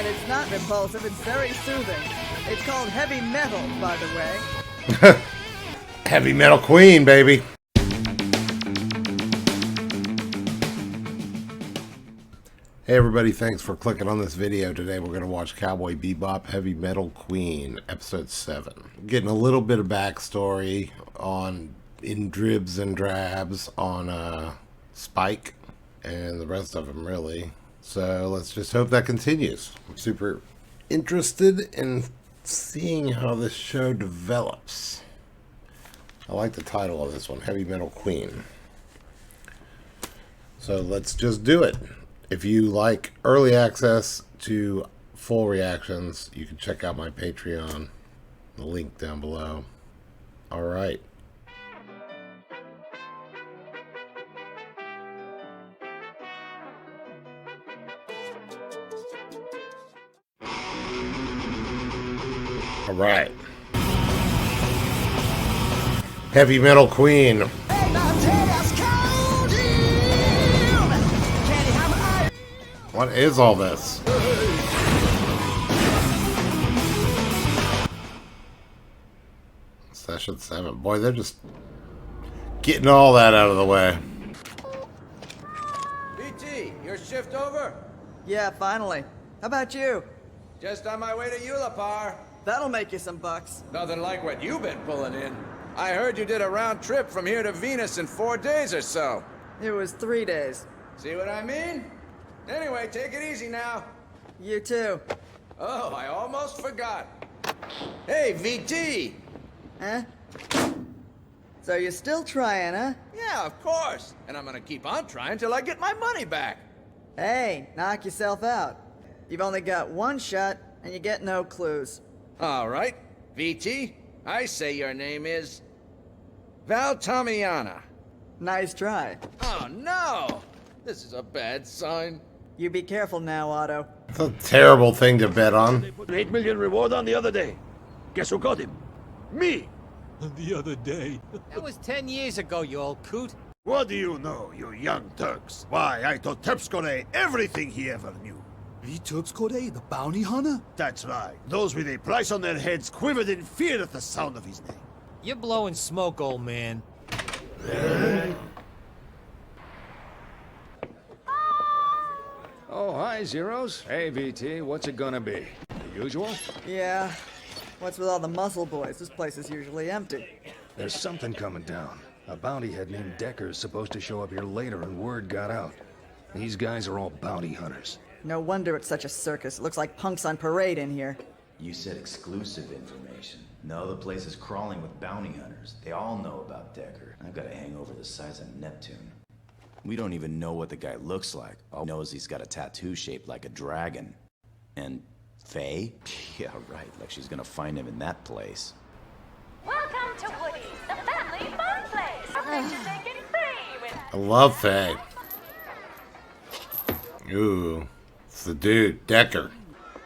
And it's not repulsive, it's very soothing. It's called heavy metal, by the way. Heavy metal queen, baby. Hey everybody, thanks for clicking on this video. Today we're going to watch Cowboy Bebop Heavy Metal Queen, episode 7. Getting a little bit of backstory in dribs and drabs on Spike and the rest of them, really. So let's just hope that continues. I'm super interested in seeing how this show develops. I like the title of this one, Heavy Metal Queen. So let's just do it. If you like early access to full reactions, you can check out my Patreon. The link down below. All right. All right. Heavy Metal Queen. What is all this? Session 7. Boy, they're just getting all that out of the way. BT, your shift over? Yeah, finally. How about you? Just on my way to Eulapar. That'll make you some bucks. Nothing like what you've been pulling in. I heard you did a round trip from here to Venus in 4 days or so. It was 3 days. See what I mean? Anyway, take it easy now. You too. Oh, I almost forgot. Hey, VT! Huh? So you're still trying, huh? Yeah, of course. And I'm gonna keep on trying till I get my money back. Hey, knock yourself out. You've only got one shot, and you get no clues. All right, VT, I say your name is Valtamiana. Nice try. Oh, no! This is a bad sign. You be careful now, Otto. It's a terrible thing to bet on. They put 8 million reward on the other day. Guess who got him? Me! The other day. That was 10 years ago, you old coot. What do you know, you young Turks? Why, I taught Terpskore everything he ever knew. The Terpskore, the bounty hunter? That's right. Those with a price on their heads quivered in fear at the sound of his name. You're blowing smoke, old man. Oh, hi, Zeros. Hey, VT, what's it gonna be? The usual? Yeah. What's with all the muscle boys? This place is usually empty. There's something coming down. A bounty head named Decker is supposed to show up here later and word got out. These guys are all bounty hunters. No wonder it's such a circus. It looks like punks on parade in here. You said exclusive information. No, the place is crawling with bounty hunters. They all know about Decker. I've got a hangover the size of Neptune. We don't even know what the guy looks like. All we know is he's got a tattoo shaped like a dragon. And Faye? Yeah, right, like she's gonna find him in that place. Welcome to Woody's, the family fun place. Something to take it free with. I love Faye. Ooh, it's the dude, Decker.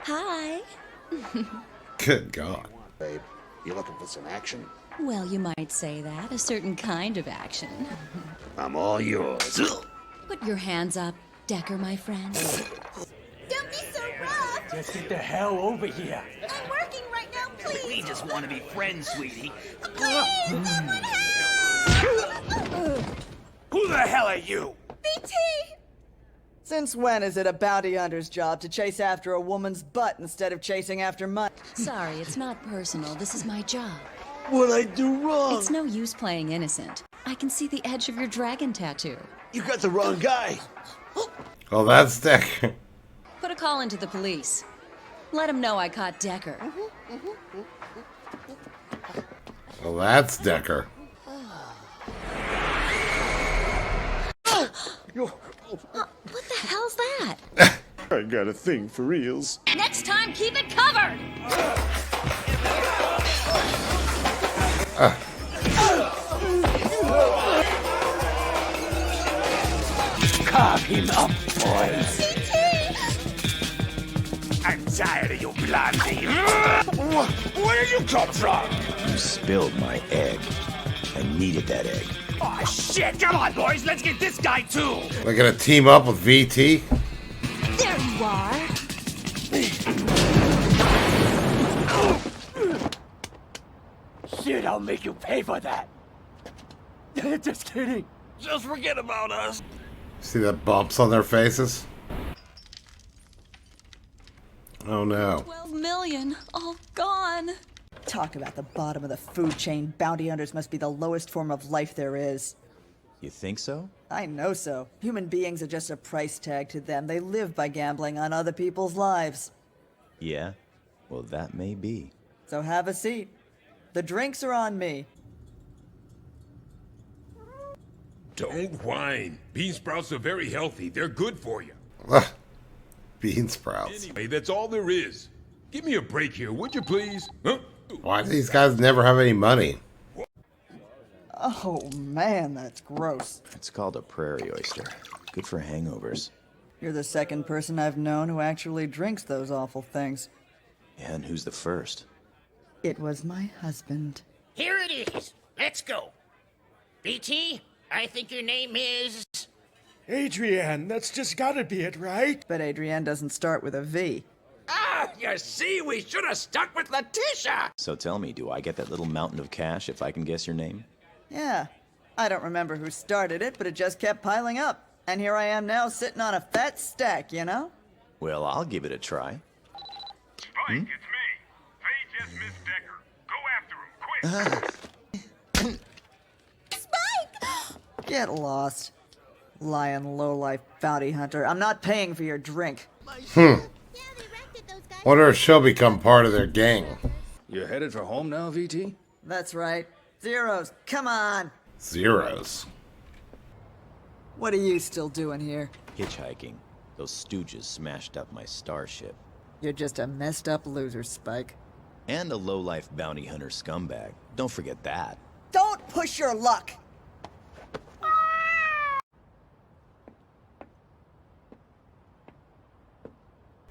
Hi. Good God. Babe, you looking for some action? Well, you might say that. A certain kind of action. I'm all yours. Put your hands up, Decker, my friend. Don't be so rough. Just get the hell over here. I'm working right now, please. We just want to be friends, sweetie. Please, someone help! Who the hell are you? BT! Since when is it a bounty hunter's job to chase after a woman's butt instead of chasing after money? Sorry, it's not personal. This is my job. What'd I do wrong? It's no use playing innocent. I can see the edge of your dragon tattoo. You got the wrong guy. Oh, that's Decker. Put a call into the police. Let them know I caught Decker. Well, that's Decker. What the hell's that? I got a thing for reals. Next time, keep it covered! Carve him up, boys. I'm tired of your blondie. Where did you come from? You spilled my egg. I needed that egg. Oh, shit. Come on, boys. Let's get this guy, too. We're gonna team up with VT. There you are. I'll make you pay for that. Just kidding. Just forget about us. See the bumps on their faces? Oh no. 12 million, all gone. Talk about the bottom of the food chain. Bounty hunters must be the lowest form of life there is. You think so? I know so. Human beings are just a price tag to them. They live by gambling on other people's lives. Yeah? Well, that may be. So have a seat. The drinks are on me. Don't whine. Bean sprouts are very healthy. They're good for you. Ugh. Bean sprouts. Anyway, that's all there is. Give me a break here, would you please? Huh? Why do these guys never have any money? Oh man, that's gross. It's called a prairie oyster. Good for hangovers. You're the second person I've known who actually drinks those awful things. Yeah, and who's the first? It was my husband. Here it is. Let's go. BT, I think your name is... Adrienne, that's just gotta be it, right? But Adrienne doesn't start with a V. Ah, you see, we should have stuck with Letitia. So tell me, do I get that little mountain of cash if I can guess your name? Yeah. I don't remember who started it, but it just kept piling up. And here I am now sitting on a fat stack, you know? Well, I'll give it a try. Spike, it's me. They just missed Decker. Go after him, quick. Spike! Get lost. Lying lowlife bounty hunter. I'm not paying for your drink. Wonder if she'll become part of their gang. You headed for home now, VT? That's right. Zeros, come on! Zeros. What are you still doing here? Hitchhiking. Those stooges smashed up my starship. You're just a messed up loser, Spike. And a lowlife bounty hunter scumbag. Don't forget that. Don't push your luck!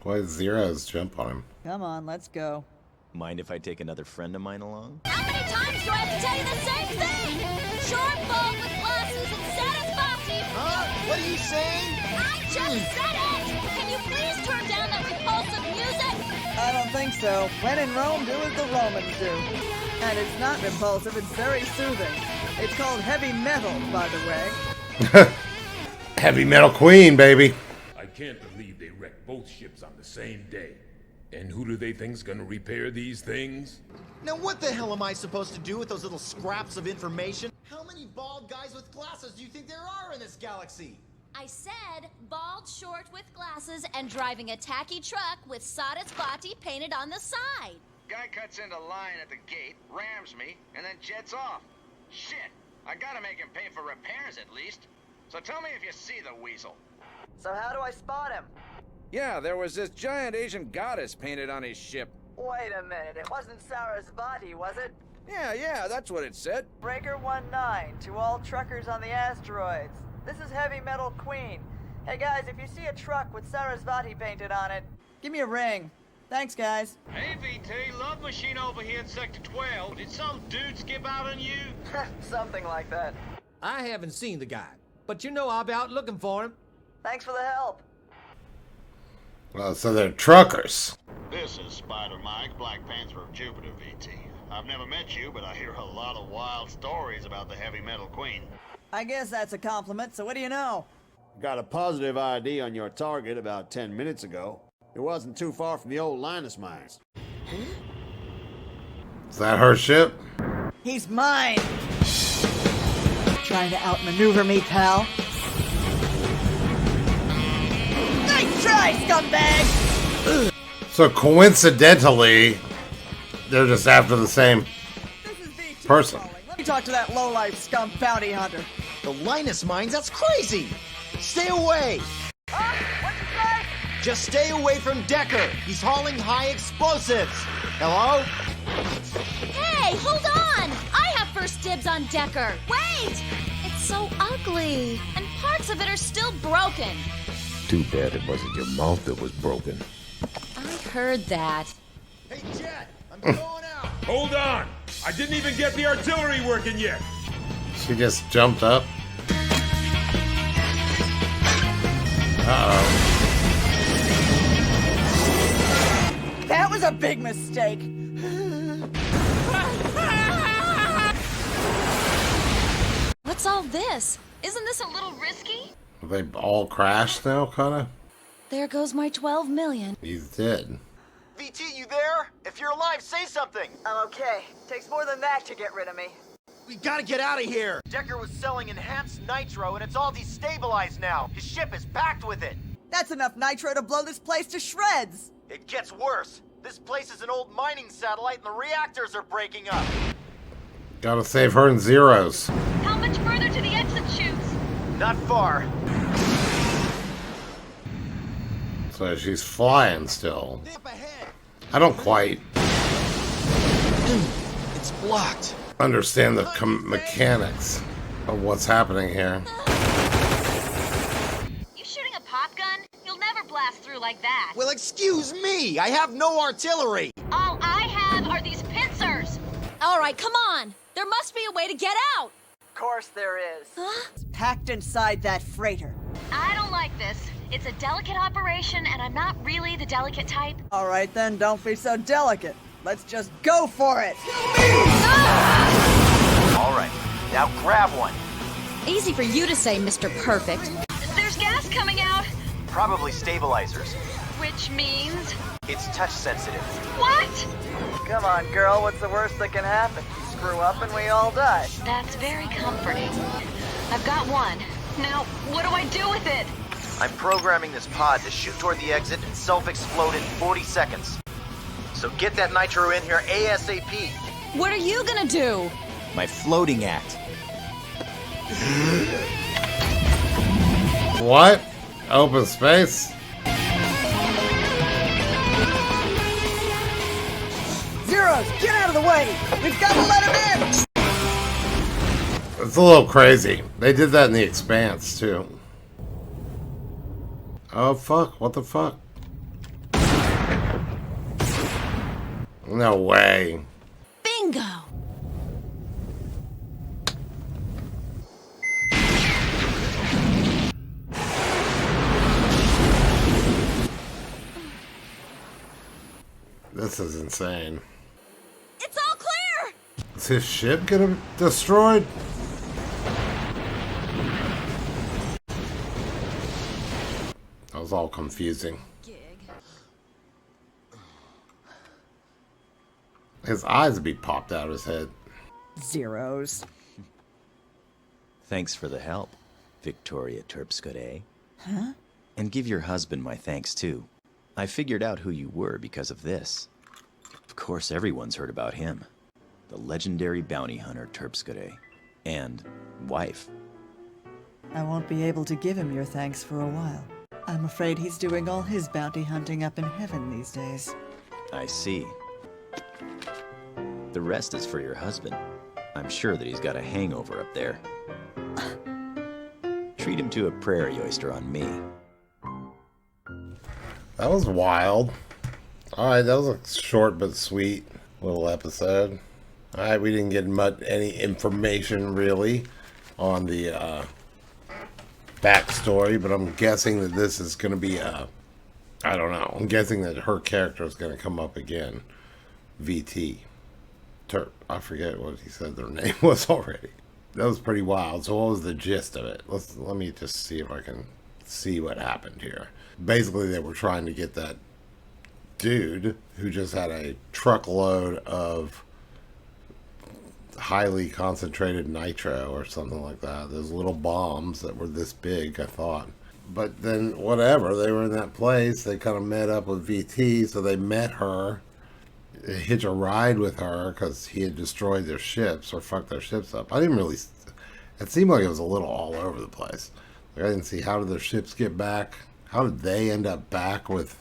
Why did Zeros jump on him? Come on, let's go. Mind if I take another friend of mine along? How many times do I have to tell you the same thing? Short bald with glasses and saddest body. Huh? What are you saying? I just said it! Can you please turn down that repulsive music? I don't think so. When in Rome, do as the Romans do. And it's not repulsive, it's very soothing. It's called heavy metal, by the way. Heavy Metal Queen, baby. I can't believe they wrecked both ships on the same day. And who do they think's gonna repair these things? Now what the hell am I supposed to do with those little scraps of information? How many bald guys with glasses do you think there are in this galaxy? I said bald, short with glasses and driving a tacky truck with sawdust body painted on the side. Guy cuts into line at the gate, rams me, and then jets off. Shit, I gotta make him pay for repairs at least. So tell me if you see the weasel. So how do I spot him? Yeah, there was this giant Asian goddess painted on his ship. Wait a minute, it wasn't Sarasvati, was it? Yeah, that's what it said. Breaker 19 to all truckers on the asteroids. This is Heavy Metal Queen. Hey guys, if you see a truck with Sarasvati painted on it, give me a ring. Thanks, guys. Hey, VT, love machine over here in Sector 12. Did some dude skip out on you? Something like that. I haven't seen the guy, but you know I'll be out looking for him. Thanks for the help. Well, so they're truckers. This is Spider Mike, Black Panther of Jupiter, VT. I've never met you, but I hear a lot of wild stories about the Heavy Metal Queen. I guess that's a compliment, so what do you know? Got a positive ID on your target about 10 minutes ago. It wasn't too far from the old Linus mines. Is that her ship? He's mine! Trying to outmaneuver me, pal? Nice try, scumbag! So coincidentally, they're just after the same person. Let me talk to that lowlife scum bounty hunter. The Linus mines, that's crazy! Stay away! What'd you say? Just stay away from Decker! He's hauling high explosives! Hello? Hey, hold on! I have first dibs on Decker. Wait! It's so ugly, and parts of it are still broken. Too bad it wasn't your mouth that was broken. I heard that. Hey, Jet! I'm going out! Hold on! I didn't even get the artillery working yet! She just jumped up. Uh-oh. That was a big mistake. What's all this? Isn't this a little risky? They all crashed now, kinda? There goes my 12 million. He's dead. VT, you there? If you're alive, say something! I'm okay. Takes more than that to get rid of me. We gotta get out of here! Decker was selling enhanced nitro, and it's all destabilized now. His ship is packed with it. That's enough nitro to blow this place to shreds! It gets worse. This place is an old mining satellite, and the reactors are breaking up. Gotta save her in zeros. How much further to the exit chutes? Not far. So she's flying still. I don't quite It's blocked. understand the mechanics of what's happening here. You shooting a pop gun? You'll never blast through like that. Well, excuse me! I have no artillery! All I have are these pincers. All right, come on. There must be a way to get out. Of course there is. Huh? It's packed inside that freighter. I don't like this. It's a delicate operation, and I'm not really the delicate type. All right then, don't be so delicate. Let's just go for it! All right, now grab one. Easy for you to say, Mr. Perfect. There's gas coming out. Probably stabilizers. Which means... It's touch sensitive. What? Come on, girl, what's the worst that can happen? You screw up and we all die. That's very comforting. I've got one. Now, what do I do with it? I'm programming this pod to shoot toward the exit and self-explode in 40 seconds. So get that nitro in here ASAP. What are you gonna do? My floating act. What? Open space? Zeros, get out of the way! We've got to let him in! It's a little crazy. They did that in The Expanse, too. Oh, fuck. What the fuck? No way. Bingo! This is insane. It's all clear! Is his ship gonna be destroyed? That was all confusing. His eyes would be popped out of his head. Zeros. Thanks for the help, Victoria Terpscude. Huh? And give your husband my thanks, too. I figured out who you were because of this. Of course, everyone's heard about him. The legendary bounty hunter Terpscude. And wife. I won't be able to give him your thanks for a while. I'm afraid he's doing all his bounty hunting up in heaven these days. I see. The rest is for your husband. I'm sure that he's got a hangover up there. Treat him to a Prairie oyster on me. That was wild. Alright, that was a short but sweet little episode. Alright, we didn't get much any information really on the backstory, but I'm guessing that this is going to be I don't know. I'm guessing that her character is going to come up again. VT. I forget what he said their name was already. That was pretty wild. So what was the gist of it? Let me just see if I can see what happened here. Basically, they were trying to get that dude who just had a truckload of highly concentrated nitro or something like that. Those little bombs that were this big, I thought. But then, whatever, they were in that place. They kind of met up with VT, so they met her. Hitch a ride with her because he had destroyed their ships or fucked their ships up. I didn't really... It seemed like it was a little all over the place. Like I didn't see how did their ships get back. How did they end up back with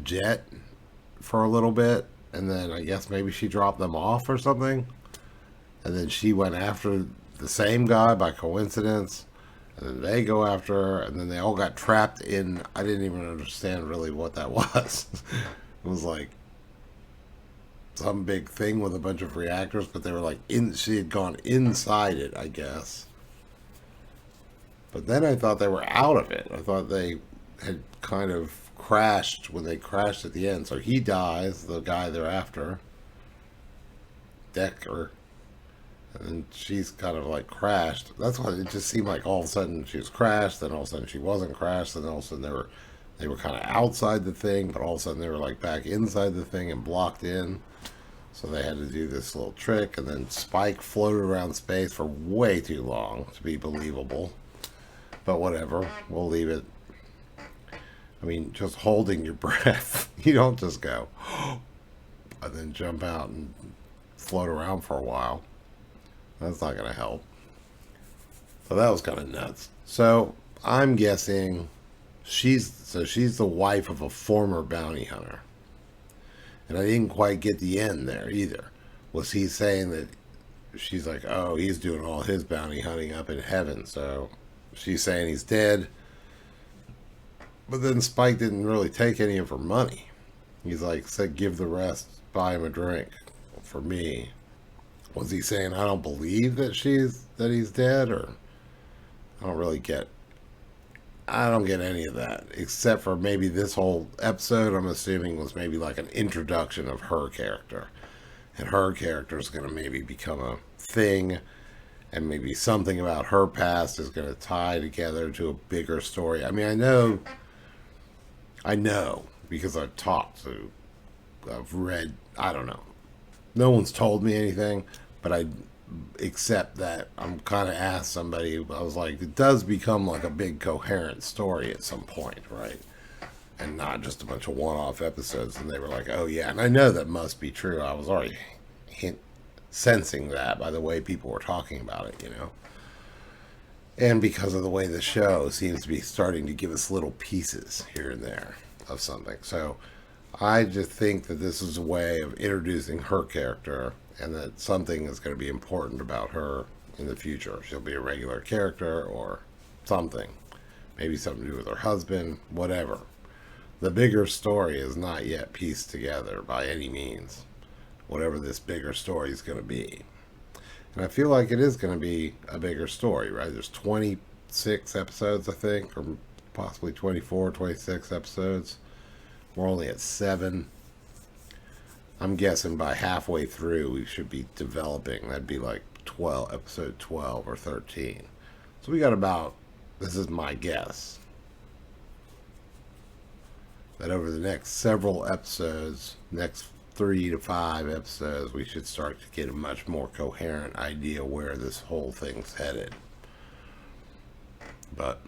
Jet for a little bit, and then I guess maybe she dropped them off or something, and then she went after the same guy by coincidence, and then they go after her, and then they all got trapped in, I didn't even understand really what that was. It was like some big thing with a bunch of reactors, but they were like she had gone inside it, I guess. But then I thought they were out of it. I thought they had kind of crashed when they crashed at the end. So he dies, the guy they're after, Decker. And she's kind of like crashed. That's why it just seemed like all of a sudden she was crashed, then all of a sudden she wasn't crashed, then all of a sudden they were kind of outside the thing, but all of a sudden they were like back inside the thing and blocked in. So they had to do this little trick, and then Spike floated around space for way too long to be believable. But whatever, we'll leave it. I mean, just holding your breath. You don't just go, and then jump out and float around for a while. That's not going to help. So that was kind of nuts. So I'm guessing she's the wife of a former bounty hunter. And I didn't quite get the end there either. Was he saying that she's like, oh, he's doing all his bounty hunting up in heaven, so she's saying he's dead. But then Spike didn't really take any of her money. He's like, said, give the rest, buy him a drink for me. Was he saying, I don't believe that he's dead? Or I don't get any of that, except for maybe this whole episode, I'm assuming, was maybe like an introduction of her character. And her character is going to maybe become a thing, and maybe something about her past is going to tie together to a bigger story. I mean, I know, because I've talked to, I've read, I don't know. No one's told me anything, but I accept that I'm kind of asked somebody, I was like, it does become like a big coherent story at some point, right? And not just a bunch of one-off episodes. And they were like, oh yeah, and I know that must be true. I was already sensing that by the way people were talking about it, you know, and because of the way the show seems to be starting to give us little pieces here and there of something. So I just think that this is a way of introducing her character, and that something is going to be important about her in the future. She'll be a regular character or something. Maybe something to do with her husband, whatever. The bigger story is not yet pieced together by any means. Whatever this bigger story is going to be. And I feel like it is going to be a bigger story, right? There's 26 episodes, I think, or possibly 24, 26 episodes. We're only at 7. I'm guessing by halfway through we should be developing. That'd be like episode 12 or 13. So we got about, this is my guess, that over the next several episodes, next 3 to 5 episodes, we should start to get a much more coherent idea where this whole thing's headed. But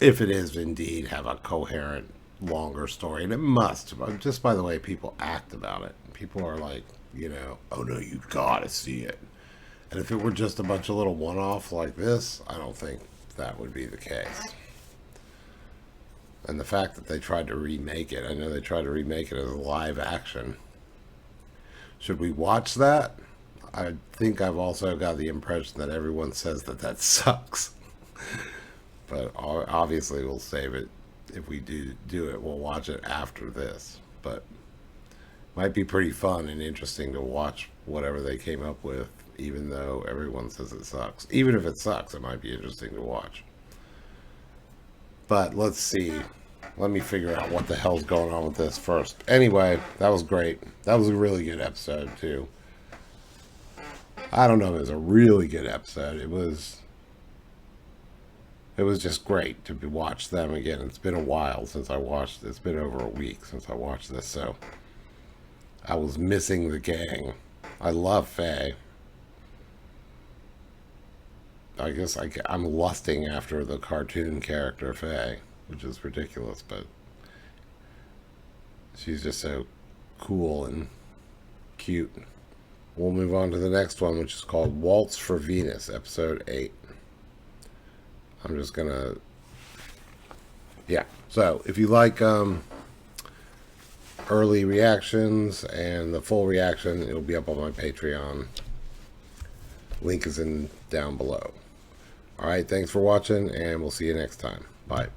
if it is indeed have a coherent, longer story, and it must, just by the way people act about it. People are like, you know, oh no, you gotta see it. And if it were just a bunch of little one-off like this, I don't think that would be the case. And the fact that they tried to remake it, I know they tried to remake it as a live action. Should we watch that? I think I've also got the impression that everyone says that sucks. But obviously we'll save it. If we do it, we'll watch it after this. But might be pretty fun and interesting to watch whatever they came up with, even though everyone says it sucks. Even if it sucks, it might be interesting to watch. But let's see. Let me figure out what the hell's going on with this first. Anyway, that was great. That was a really good episode, too. I don't know if it was a really good episode. It was just great to watch them again. It's been a while since I watched. It's been over a week since I watched this, so I was missing the gang. I love Faye. I guess I'm lusting after the cartoon character Faye, which is ridiculous, but she's just so cool and cute. We'll move on to the next one, which is called Waltz for Venus, episode 8. I'm just gonna, yeah. So if you like early reactions and the full reaction, it'll be up on my Patreon. Link is down below. All right, thanks for watching, and we'll see you next time. Bye.